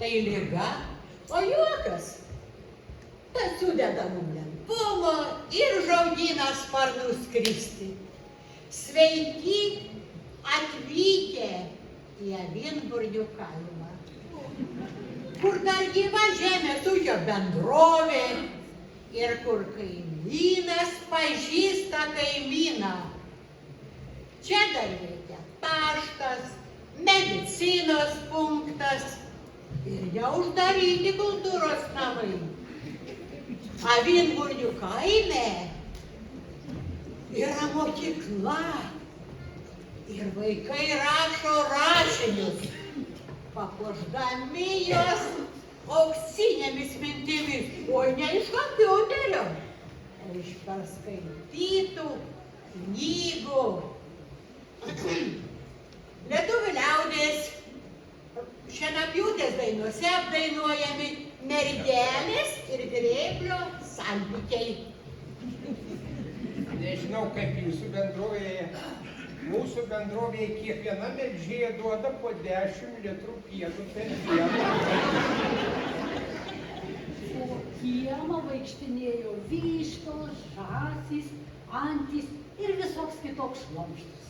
tai liga, o juokas. Tas sudeda mum lengvumo ir žodyną sparnų skristi. Sveiki atvykę į Avinburnių kaimą, kur dar gyva žemės ūkio bendrovė ir kur kaimynas pažįsta kaimyną. Čia dar veikia paštas, medicinos punktas ir jau uždaryti kultūros namai. Avinburnių kaime yra mokykla ir vaikai rašo rašinius, papuošdami juos auksinėmis mintimis, oi ne iš kompiuterio, o iš perskaitytų knygų. Lietuvių liaudės šienapjūtės dainuose apdainuojami mergelės ir grėblio santykiai. Nežinau, kaip jūsų bendrovėje. Mūsų bendrovėje kiekviena melžėja duoda po 10 litrų pieno per dieną. Po kiemą vaikštinėjo vištos, žąsys, antys ir visoks kitoks šlamštas.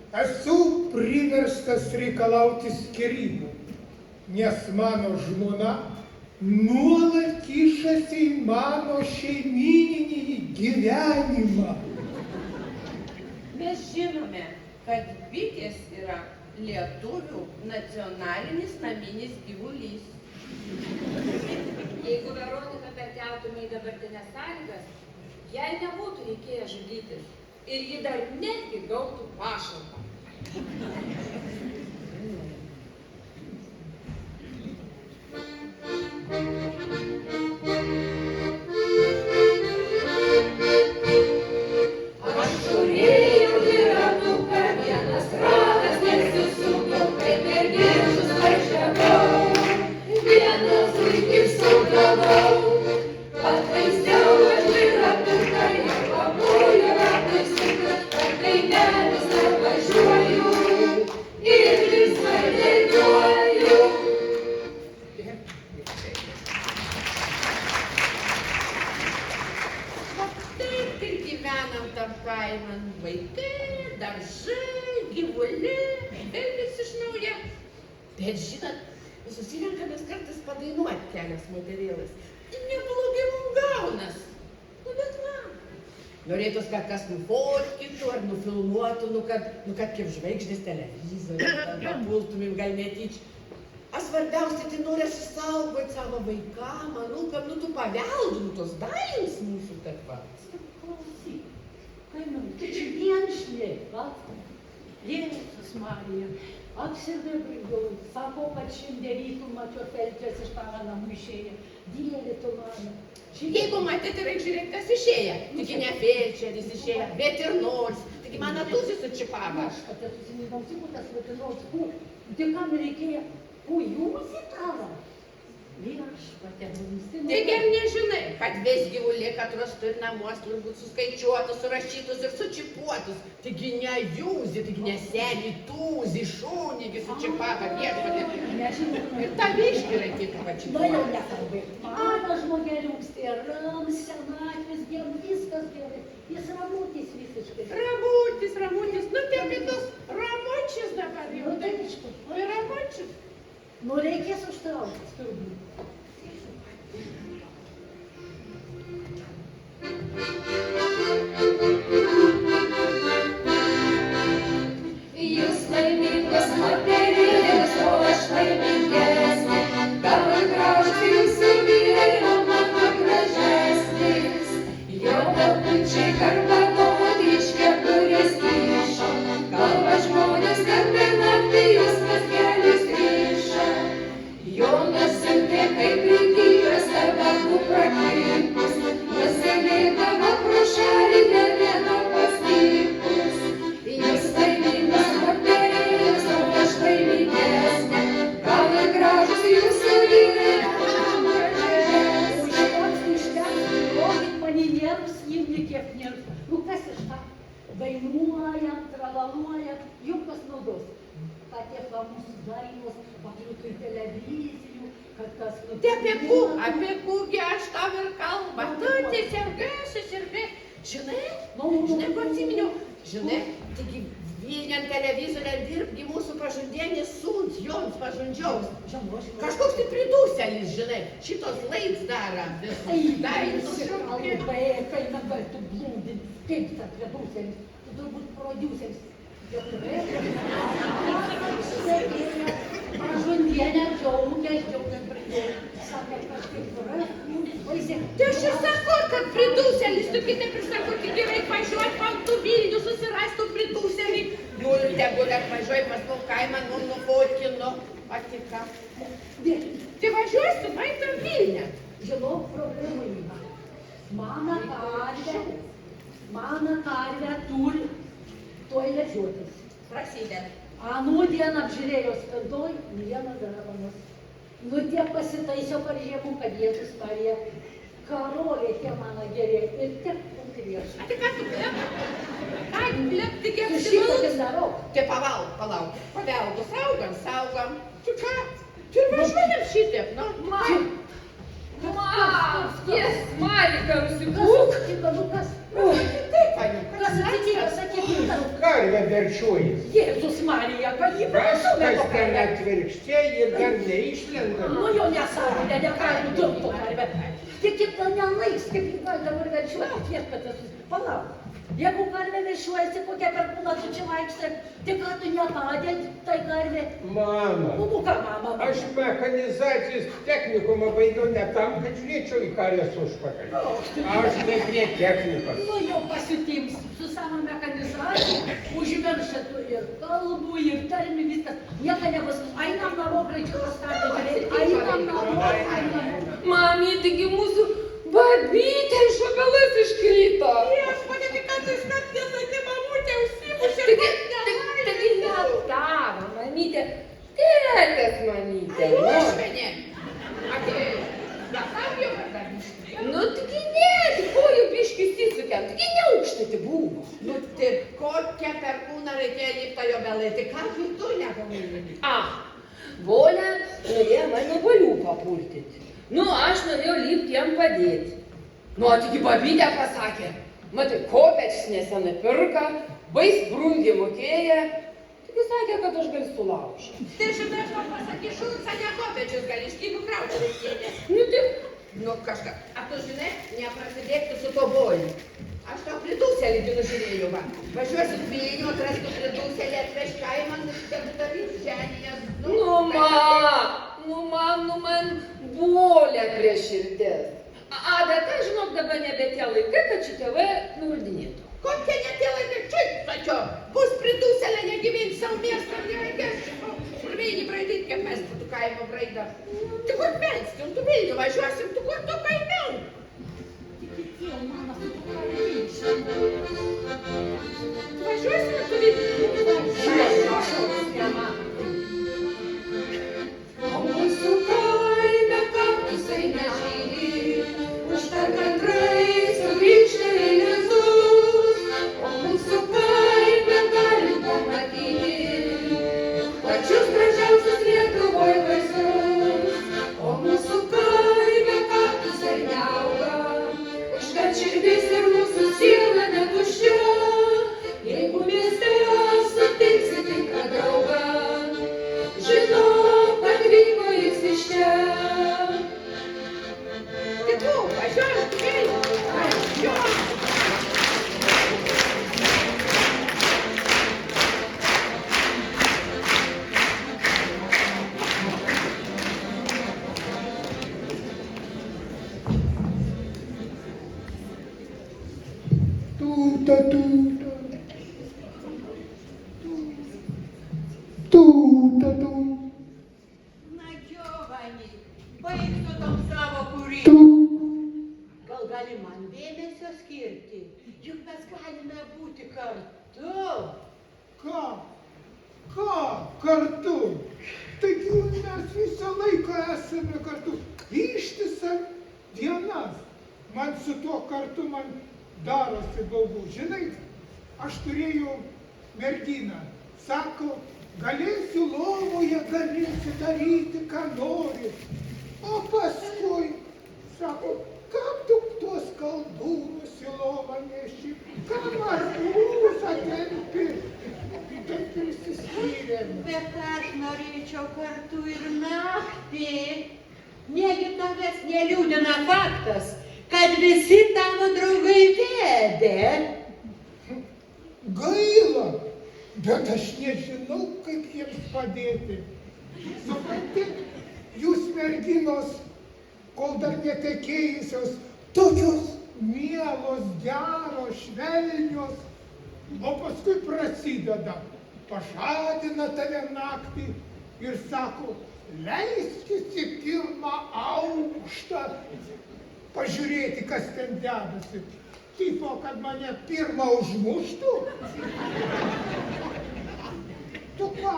Esu priverstas reikalauti skyrybų, nes mano žmona nuolat kišasi į mano šeimyninį gyvenimą. Mes žinome, kad bitės yra lietuvių nacionalinis naminis gyvulys. Jeigu Veronika perkeltume į dabartinės sąlygas, jai nebūtų reikėję žudytis ir ji dar netgi gautų pašalpą. Bet žinot, susirenkamės kartais padainuoti kelias moterėlės. Neblogai mums gaunas. Nu, bet va. Norėtus, kad kas nufotkytų ar nufilmuotų, kad kaip žvaigždės televizorių, papultumėm gal netyčia. A svarbiausia, tai norės išsaugoti savo vaikam, anūkam, tu paveldų, tos dalis mūsų taip pat. Klausyk, kaimyn, tai čia vien šlėpa. Jėzus Marija. Apsidabriu, sako, kad šiandien rytų mačiau Felčės iš tavo namų išėję. Dieve tu mano. Jeigu matėt, tai reik žiūrėk, kas išėję. Tiki ne Felčeris išėję, bet ir nors. Tiki man atūsis sučipavo. Aš patė susinimausimu tas vadinots, tai kam reikėjo, jūs į tavą? Viešpatie, Taigi ar nežinai, kad vis gyvuliai, kad rastų ir namuos turbūt suskaičiuotus, surašytus ir sučipuotus. Taigi ne jūzi, taigi ne senį tūzi, šūnį, sučipavo viešpatie. Nežinau. Ir tą viškį kaip pačiupo. Na jau nekalbėk. Mano žmogeliuks, tai rams, senatvis, viskas gerai. Jis ramutis visiškai. Ramutis, nu taip į tos ramučius dabar jau. Nu tai aišku. Nu ir ramučius. Nu reikės užtrauktis turbūt. Jūs laimingos moterėlės, o aš laimingesnė. Tavo gražus jūsų vyrai, o mano gražesnis. Jo baltučiai karvadot iš kepurės kyšo. Kalba žmonės, kad per naktį jūs pas kelius ryšo. Jonas siuntė kaip reikėjos tabakų prakaikus. Nusileidavo pro šalį ne vieno pastykus. Jūs laimingos moterėlės, o aš laimingesnė. Gal ir gražus jūsų vyrai, o mano gražesnis. Užteks, rodyti mani nervus, imni kiek nervų. Nu kas iš tą? Dainuojant, travaluojant, jokios naudos. Kad tie mūsų dainos pakliūtų į televizijų, kad kas Tai apie kūgį aš tau ir kalbu. Tu tiesiog susirgai. Žinai, ko atsiminiau? Žinai, taigi vienam televizoriam dirbgi mūsų pažundienis sūns, Jons pažundžiaus. Kažkoks tai pridūselis, žinai, šitos laids daro. Kai dabar tu blūdin, kaip ta pridūselis, tu turbūt prodiuseris. Pažundienė džiaugiam pridėjo. Sakė, kažkaip Tai aš ir sakau, kad pridūselis, tu kitaip ir sakau, tik gerai važiuot, man tu Vilnių susirastų pridūselį. Nu ir tegul atvažiuoji pas mūsų kaimą, nu nufotkinu, patika. Tai važiuosi, man tą Vilnių. Žinau, problema yra. Mano karvę turi toj ležiuotis. Prasideda. Anų dieną apžiūrėjo spintoj, vienas darabanas. Nu tiek pasitaisiau per žiemų, kad Jėzus Marija, karolė tie mano geri ir tiek prieš. A tai ką tu plėp? Ai, plėp, tik Tu šitokius darau. Tai palauk. Pavelgus saugom. Tu ką? Tu ir važiuojam šitaip, nu? Ties Marika nusipūk. Kas? Taip, paniu, Kas atsitiko, sakyk. Karvę verčiuojas. Jėzus Marija, kad jį Kažkas ten atvirkščiai ir dar neišlenda. Nu jau nesąmonė, negalima turto karvę. Tik kita nelais, kaip jį gali dabar veršiuoti, viešpaties. Palauk. Jeigu karvė veršiuojasi, kokia perkūna tu čia vaikštai, tik ką tu netadėt, tai karvė. Mama, Nu ką, mama? aš mechanizacijos technikumą baigiau ne tam, kad žiūrėčiau į karvės užpakalį. Aš ne prie technikos. Nu jau pasitims su savo mechanizacija, užmiršę tu ir kalbų, ir tarmių, viskas. Nieko nebus. Einam namo, greičiau pastatyti. Einam namo. Mamytigi mūsų babytė iš obelais iškrito. Aš mane tik ką tu iškart nesakė, mamutė užsimušė. Taigi ne tavo mamytė, tėtės mamytė. Uošmenė. Atėjo. Gatau jau ar dar biškį? Nu, taigi ne, tik kojų biškį įsisukiam, taigi neaukštyti buvo. Nu, tai kokią perkūną reikėjo lipta jo belai, tai ką tu nepamiršai? Volia norėjo mane balių papurtyti. Nu, aš norėjau lipti jam padėti. Nu, o tik babytė pasakė, matai, kopečis nesenai pirka, bais brungį mokėja, tik sakė, kad aš galiu sulaužyti. Tai šitą aš man pasakysiu, šulca ne kopečius gali, iškybų krauti reikėdė. Nu, taip. Nu, kažką. A tu žinai, neprasidėkti su to boliu. Aš tau pridūselį tik žiūrėjau, va. Važiuosit Vilnių, atrastų pridūselį, atveš kaimą, daryt ženijas. Nu, man bolė prie širdies. Bet aš žinok, dabar nebe tie laikai, kad šitie tėvai nuvaldinėtų. Kokie ne tie laikai, čiut, sačiau, bus pridūselė, negyventi savo miestą, nereikės šito. Šurveinį braidyti, kaip mes tu kaimo braidą. Tu kur penskim, tu Vilnių važiuosim, tu kur tu kaimiau. Važiuosim, tu Vilnių. O mūsų kaime kaktusai nežydi, užtat gandrai sugrįžta į lizdus. O mūsų kaime galim pamatyti pačius gražiausius Lietuvoj vaizdus. O mūsų kaime kaktusai neauga, užtat širdis ir mūsų siela netuščia. Jeigu mieste sutiksi tikrą draugą, žinok, kad vyko jis iš čia. Kitų, važiuojam, Vilnių. Važiuojam. Tuta, tuta. Tuta, tuta. Na, Giovanni, baig su tom savo kūrybai. Tuta. Gal gali man dėmesio skirti? Juk mes galime būti kartu. Ką kartu? Taigi mes visą laiką esame kartu. Ištisą dienas. Man su tuo kartu man darosi baugu. Žinai, aš turėjau merginą. Sako, galėsiu lovoje, galėsiu daryti, ką nori. O paskui, sako, kam tu tuos kaldūnus į lovą neši, kam arbūzą tempi. Taip ir išsiskyrėme. Bet aš norėčiau kartu ir naktį. Negi tavęs neliūdina faktas, kad visi tavo draugai vedė. Gaila, bet aš nežinau, kaip jiems padėti. Supranti, jūs merginos, kol dar netekėjusios, tokios mielos, geros, švelnios, o paskui prasideda, pažadina tave naktį ir sako, leiskis į pirmą aukštą, pažiūrėti, kas ten dedasi. Tipo, kad mane pirmą užmuštų? Tu ką,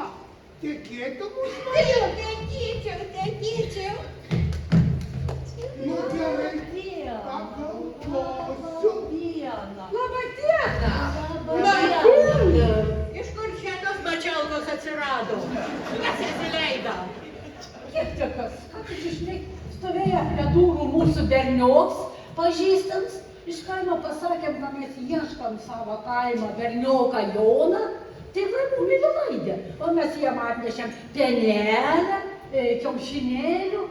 tekėtum už mane? Tekėčiau. Nu gerai, pagalvosiu. Labą dieną. Iš kur čia tos bačialkos atsirado? Kas įsileido? Kiek čia kas? Ką tu čia žinai, stovėjo prie durų mūsų bernioks, pažįstams, iš kaimo pasakėm, kad mes ieškam savo kaimo bernioką Joną, tai Ramūnį Vilaidė. O mes jam atnešėm pienelę, kiaušinėlių,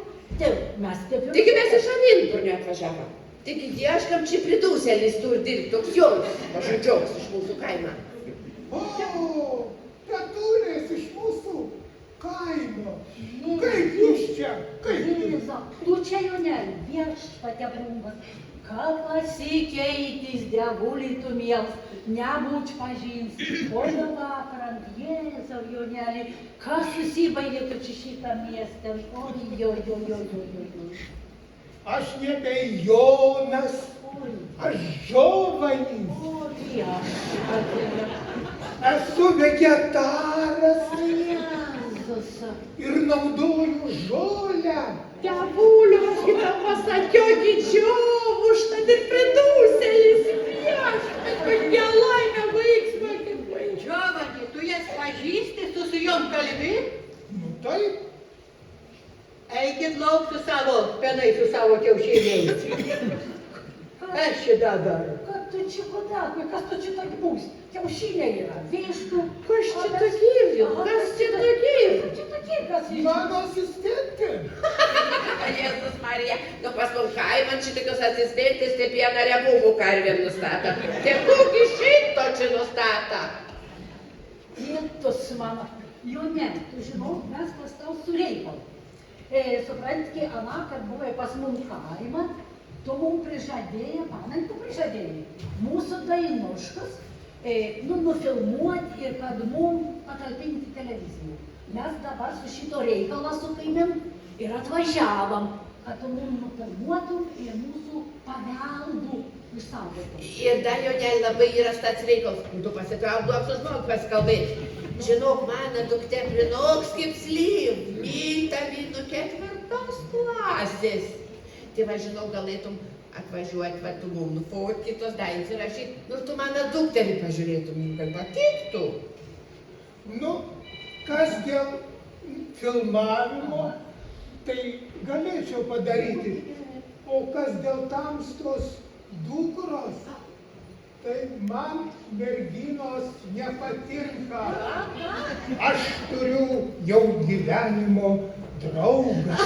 tai mes taip ir... Taigi mes iš Avintur neatvažiavom. Taigi ieškam čia pridūselis tur dirbti, toks Jonas, pažodžioks iš mūsų kaimą. O, Petulės iš mūsų kaimo. Kaip jūs čia? Kaip jūs? Liza, tu čia Joneli, viešpatie brungas, kad pasikeitis dievulį tu miels, nebūč pažins, o dabar ant Jėzau Joneli, kas susibaigė tu čia šitą miestą, oi. Aš nebe Jonas, aš Žovanys. O viešpatie. Esu vegetaras Jėzus. ir naudoju žolę. Dievulio, aš kitą pasakiau, didžiau, užtat ir pridūselis viešpat, kad nelaimę veiksmą kaip baigė. Džiovani, tu jas pažįsti, tu su jom kalbi? Nu taip, Eikit lauk su savo penai, su savo kiaušiniais. Kas čia dabar? Kad tu čia kodakui, kas tu čia tokia būs? Kiaušiniai yra, vištų. Kas čia tokie yra? Kas čia tokie yra? Kas čia tokie, kas iš... mano asistentė. Jėzus Marija, nu pas mum kaimą šitokios asistentės, tai pieną rėmumų karvėm nustato. Tai kokį šito čia nustato? Tėtus mano. Jone, tu žinau, mes pas tau su reikalu. Suprantki, anakart buvai pas mum kaimą, tu mum prižadėjai, manai, tu prižadėjai, mūsų dainuškas, nufilmuoti ir kad mum patalpinti televiziją. Mes dabar su šito reikalą su kaimim ir atvažiavam, kad tu mum nufilmuotum ir mūsų paveldų išsaugotum. Ir dar jau ne labai yra stats reikalas, tu pasitrauk, duok su žmogu pasikalbėti. Žinok, mano duktė prinoks kaip slyv, myta vynu 4 klasės. Tai va, žinau, galėtum atvažiuoti, va, tu mum nufotki tos dainis ir rašyti, nu, tu mano dukterį pažiūrėtum, kad patiktų. Nu, kas dėl filmavimo, tai galėčiau padaryti. O kas dėl tamstos dukros, tai man merginos nepatinka. Aš turiu jau gyvenimo draugą.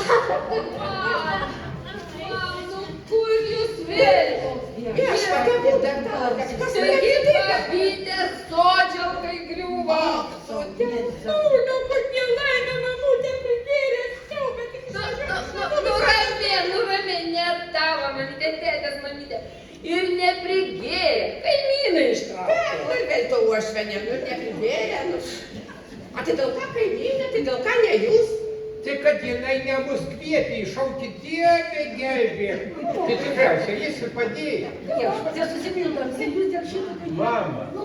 Nu, kur jūs vėl? Viešpatie, būtent tau, kas Taigi pavytė sodžiaukai griuvo. Tėvulio, kad nelaimė mamutė prigėrė siaubę, tik Nuramė, net tavo mamytė, tėtės mamytė. Ir neprigėrė, kaimynai ištraukė. ir vėl to uošvenė, nu, neprigėrė. O tai dėl ką kaimynė, tai dėl ką ne jūs? Tai kad jinai nemus kvietė iššaukti Dieve gelbėk. Tai tikriausiai jis ir padėjo. Viešpatie susimildam, jūs dėl šito kaimynų. Mama. Nu,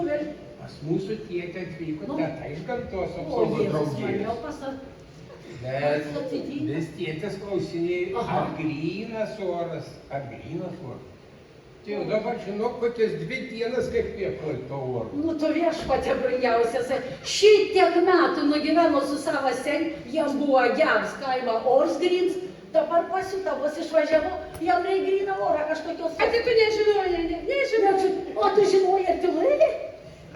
vėl. Pas mūsų tėtė atvyko teta iš gamtos O, apsaugos Dievas man draugijos. jau pasak. Bet Kas atsitinka? vis tėtės klausinėjai, Aha. ar grynas oras, ar grynas oras. Tai jau dabar žinok, kokias 2 dienas kaip kvėpuoju to oro. Nu, tu viešpatie brangiausias, šitiek metų nugyveno su savo sen, jam buvo geras kaima Orsgrins, dabar pasiuta, vos išvažiavo, jam reikia gryną orą kažkokios... A tai tu nežinojai, nežinojai. O tu žinojai ir tylai?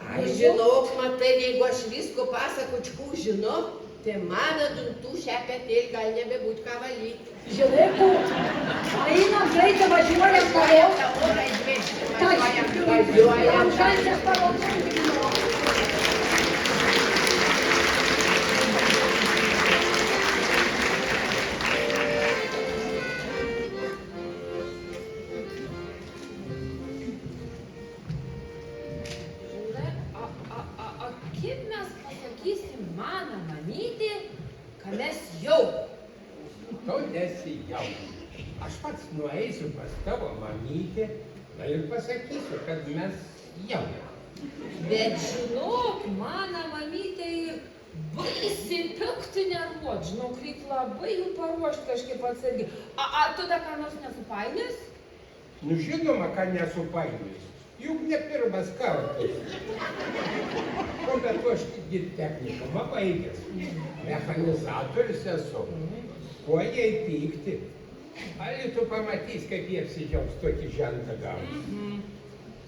Ai, žinok, matai, jeigu aš visko pasakočiau, žinok, tai mano dantų šepetėlį gal nebebūt ką valyti. Žinai, kur? Einam greitai, važiuojam toliau. Orą įdvėžti, Važiuojam. važiuojam. Žalčias tavo. Kaip mes pasakysim mano mamytė, kad mes jau? Tu nesijaudink. Aš pats nueisiu pas tavo mamytę, na ir pasakysiu, kad mes jau. Bet žinok, mano mamytė ir baisiai pikti nervuot. Žinok, reik labai jų paruošti kažkaip atsargiai. A tu da ką nors nesupainės? Nu žinoma, kad nesupainius. Juk ne pirmas kartas. O bet aš tik technikumą baigęs. Mechanizatorius esu. Kuo jai pykti? Ar tu pamatys, kaip jie apsidžiaugs tokį žentą gavus?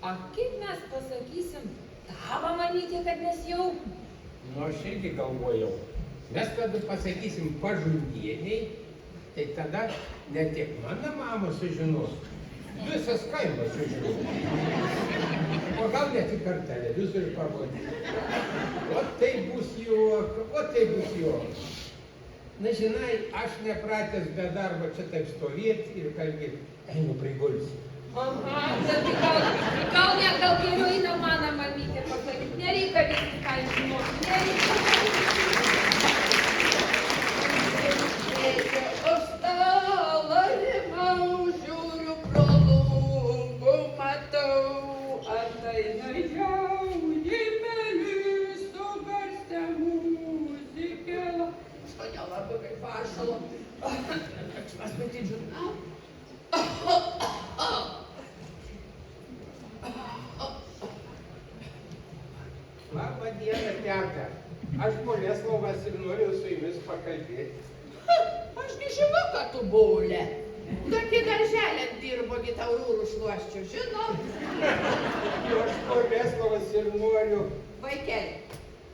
A kaip mes pasakysim tavo mamytė, kad mes jau? Nu, aš irgi galvojau. Mes tada pasakysim pažundieniai, tai tada ne tik mano mama sužinos, visas kaimas sužinos. O gal net ir per televizorių parodys. O tai bus juok, o tai bus juok. Na, žinai, aš nepratęs be darbo čia taip stovėti ir kalbėti, einu prigulsiu. Aha, bet gal geriau eina mano mamytė pasakyti, nereikia viską ką žinoti, nereikia. Už stalą rimau, žiūriu pro lūpų, matau, ateina jaunimėlis su garsia muzikėla. Kodėl labai kaip pašalo? Aš matyt žurnalą. Labą dieną, teta. Aš Boleslovas ir noriu su jumis pakalbėti. Aš nežinau, kad tu bolė. Tokį darželį dirbo, gi tau rūrų šluoščių, žinau. Aš Boleslovas ir noriu. Vaikeli,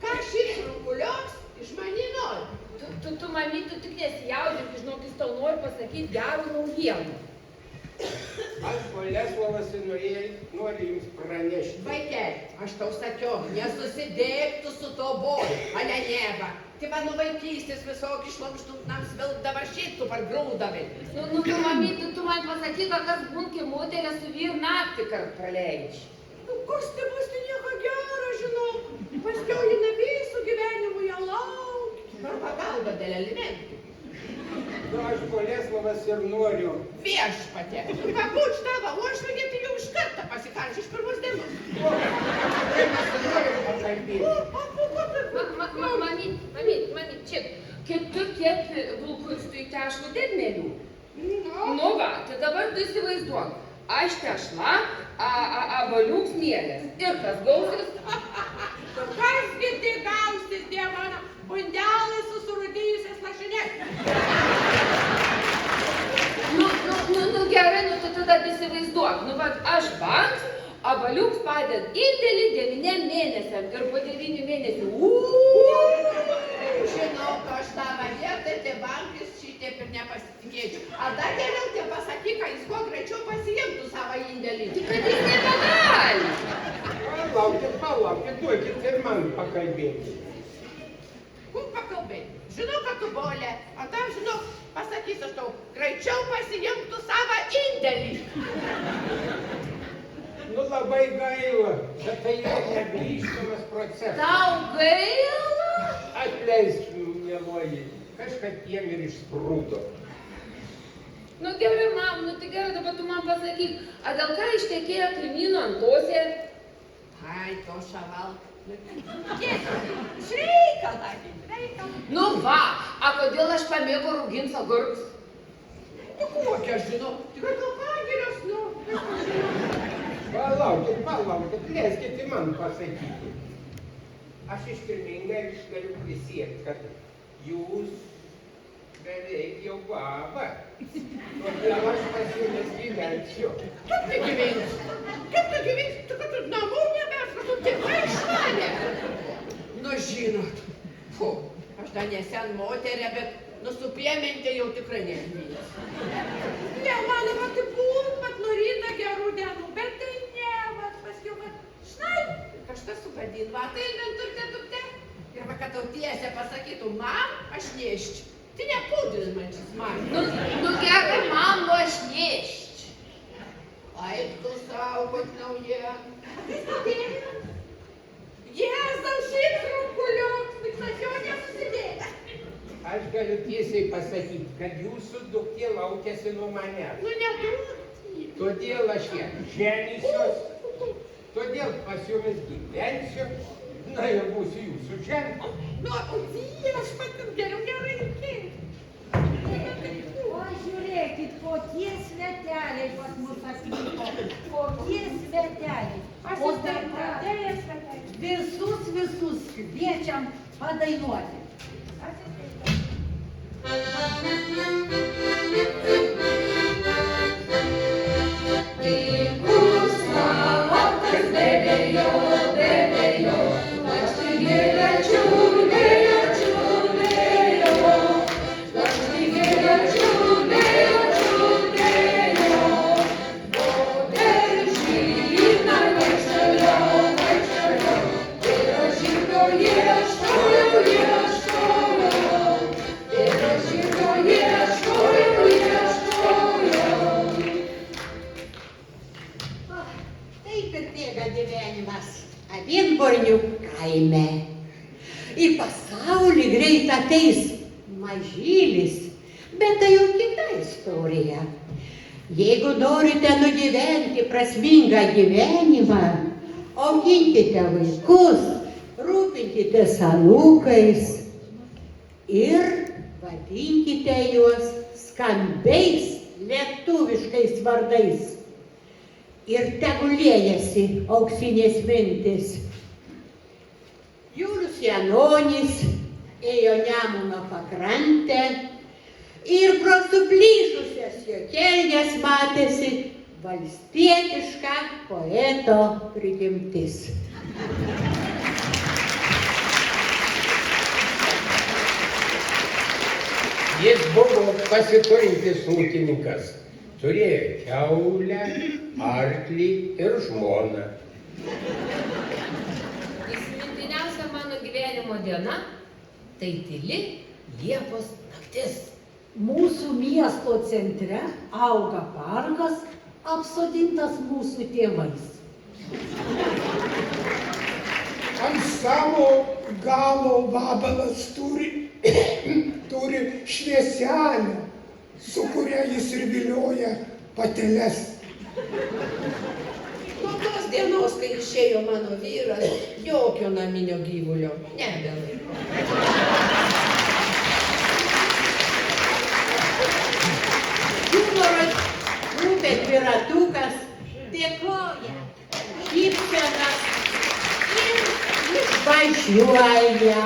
ką šis rūkulios iš manį nori? Tu mamytė, tik nesijaudink, žinok, jis tau nori pasakyti gerų naujienų. Aš Boleslovas ir noriu jums pranešti. Vaikeli, aš tau sakiau, nesusidėktų su to boliu, ale neva. Tai va, nuo vaikystės visokį šlamštunknams vilkdava šitų pargrūdavai. Nu, mamytė, tu man pasakyk, kas būn, kai moterė su vyru naktį kart praleidži. Nu, kur stebus, tai nieko gero, žinau. Paskiau jinai visų gyvenimų ją laukia. Per pagalbą dėl alimentų. Nu, aš Boleslovas ir noriu. Viešpatie, pabuč tavo uošvagė, tai jau iš karto pasikarš iš pirmos dienos. Kaip mes norim pakalbėti? Mamyt, čia, kaip tu kepi vulkuistui tešlų didmėlių. Nu va, tai dabar tu įsivaizduok. Aš tešla, abaliuks mielės. Ir kas gausis? Kasgi tai gausis, dievana, bundelai su surūdėjusias lašinės. Nu gerai, nu tu tada įsivaizduok. Nu va, aš banks, abaliuks padėt indėlį 9 mėnesiam ir po 9 mėnesių. Žinau, aš tavo vietą, tai bankis šitaip ir nepasitikėčiau. A dar geriau tai pasakyk, kad jis kuo greičiau pasiimtų savo indėlį. Tik kad jis nebegali. Palaukit, duokit ir man pakalbėti. Kur pakalbėti? Žinau, kad tu bolė, o tam žinau, pasakysiu aš tau, greičiau pasiimtų savo indėlį. Nu, labai gaila, bet tai yra negrįžtamas procesas. Tau gaila? Atleisk, mieloji, kažkaip jiem ir išsprūdo. Nu gerai, mam, nu tai gerai, dabar tu man pasakyk, a dėl ką ištekėjo kaimyno Antosė? Ai, to šaval. Šreikalą. Nu va, a kodėl aš pamėgau rūgint agurkus? Nu kokią aš žinau, tik gal pagirios, nu. palaukit, leiskite man pasakyti. Aš iškilmingai galiu prisiekti, kad jūs beveik jau baba. Todėl aš pas jumis gyvensiu. Kaip tu gyvensi? Tu kad tu namų nebesatu, tėvai išvalė. Nu, žinot, aš dar nesen moterė, bet su piemente jau tikrai nežinys. Ne, mano, kad tai būt, bet nuo ryto gerų dienų, bet tai ne, paskiau, žinai, kažkas sugadin, tai turte. Ir kad tau tiesiai pasakytų, mam, aš neščiau. Tai nepūdris man šis man. Nu gerai, mam, nu aš neščiau. Ai, tu saugot naujienų. Kai stebėjai? Jėzau, šiaip trumpuliuks, tik sakiau nesusidėję. Aš galiu tiesiai pasakyti, kad jūsų duktė laukiasi nuo manęs. Nu, neduoti. Todėl aš ją ženysiuos, todėl pas jumis gyvensiu, na ir būsiu jūsų žemė. Nu, o viešpatim geriau nereikėtų. O žiūrėkit, kokie sveteliai pas mus atvyko. Kokie sveteliai. O dabar visus kviečiam padainuoti. Tykus vakaras debėjo, lakštingėlė čiulbėjo, lakštingėlė čiulbėjo, o beržyną vaikščiojo, ir aš žirgo ieškojau. Taip ir bėga gyvenimas Avinbornių kaime. Į pasaulį greit ateis mažylis, bet tai jau kita istorija. Jeigu norite nugyventi prasmingą gyvenimą, auginkite vaikus, rūpinkitės anūkais ir vadinkite juos skambiais lietuviškais vardais. Ir tegulėjasi auksinės mintis. Julius Janonis ėjo Nemuno pakrantę ir pro suplyšusias jo kelnes matėsi valstietiška poeto prigimtis. Jis buvo pasiturintis ūkininkas. Turėjo kiaulę, arklį ir žmoną. Įsimintiniausia mano gyvenimo diena - tai tyli Liepos naktis. Mūsų miesto centre auga parkas, apsodintas mūsų tėvais. Ant savo galo vabalas turi švieselę, su kuria jis ir vilioja pateles. Nuo tos dienos, kai išėjo mano vyras, jokio naminio gyvulio nebelaiko. Humoro grupė Dviratukas dėkoja, šypsenas ir išvažiuoja.